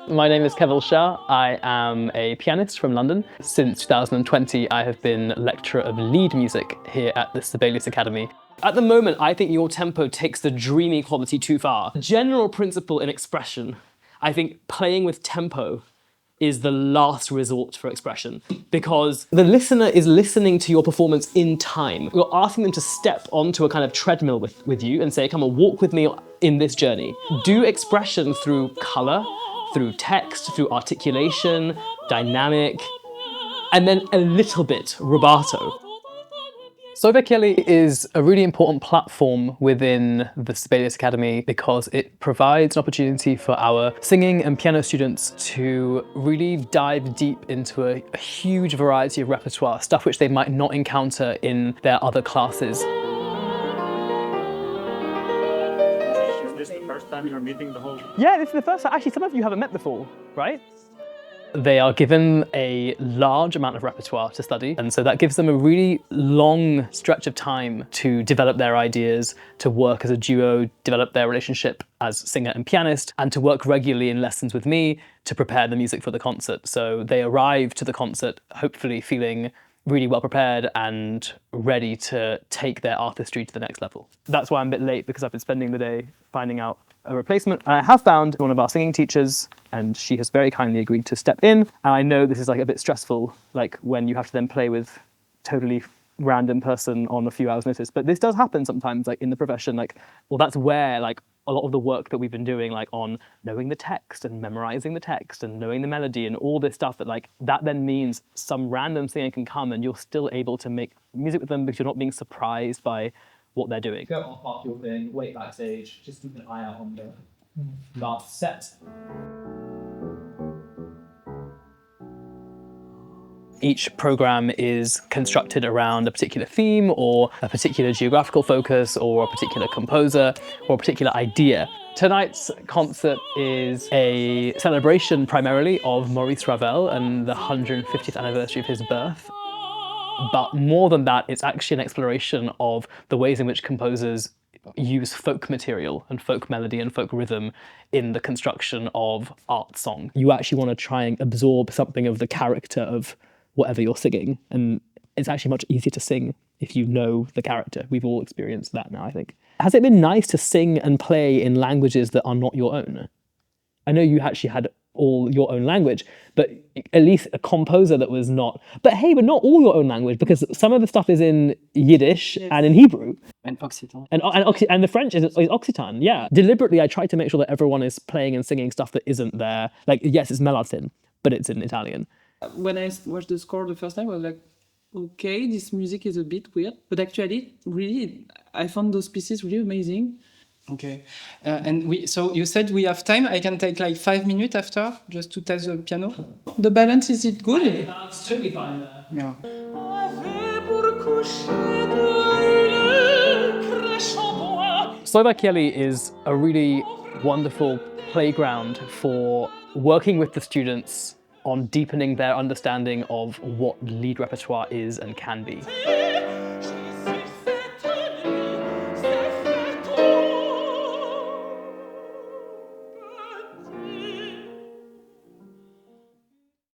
My name is Keval Shah. I am a pianist from London. Since 2020, I have been lecturer of lead music here at the Sibelius Academy. At the moment, I think your tempo takes the dreamy quality too far. General principle in expression, I think playing with tempo is the last resort for expression, because the listener is listening to your performance in time. You're asking them to step onto a kind of treadmill with you and say, come on, walk with me in this journey. Do expression through color, through text, through articulation, dynamic, and then a little bit rubato. Soiva Kieli is a really important platform within the Sibelius Academy because it provides an opportunity for our singing and piano students to really dive deep into a huge variety of repertoire, stuff which they might not encounter in their other classes. Is this the first time you're meeting the whole? Yeah, this is the first time. Actually, some of you haven't met before, right? They are given a large amount of repertoire to study, and so that gives them a really long stretch of time to develop their ideas, to work as a duo, develop their relationship as singer and pianist, and to work regularly in lessons with me to prepare the music for the concert. So they arrive to the concert hopefully feeling really well prepared and ready to take their artistry to the next level. That's why I'm a bit late, because I've been spending the day finding out a replacement. And I have found one of our singing teachers, and she has very kindly agreed to step in. And I know this is like a bit stressful, like when you have to then play with totally random person on a few hours notice, but this does happen sometimes, like in the profession, like, well, that's where like a lot of the work that we've been doing, like on knowing the text and memorizing the text and knowing the melody and all this stuff, that then means some random singer can come and you're still able to make music with them because you're not being surprised by what they're doing. Go off after your thing, wait backstage, just keep an eye out on the last set. Each program is constructed around a particular theme or a particular geographical focus or a particular composer or a particular idea. Tonight's concert is a celebration primarily of Maurice Ravel and the 150th anniversary of his birth. But more than that, it's actually an exploration of the ways in which composers use folk material and folk melody and folk rhythm in the construction of art song. You actually want to try and absorb something of the character of whatever you're singing, and it's actually much easier to sing if you know the character. We've all experienced that now, I think. Has it been nice to sing and play in languages that are not your own? I know you actually had all your own language, but at least a composer that was not. But hey, but not all your own language, because some of the stuff is in Yiddish and in Hebrew. And Occitan. And the French is Occitan, yeah. Deliberately, I try to make sure that everyone is playing and singing stuff that isn't there. Like, yes, it's Melatin, but it's in Italian. When I watched the score the first time, I was like, okay, this music is a bit weird. But actually, really, I found those pieces really amazing. Okay. So you said we have time. I can take like 5 minutes after just to test the piano. The balance, is it good? That's totally fine there. Yeah. Soiva Kieli is a really wonderful playground for working with the students on deepening their understanding of what lead repertoire is and can be.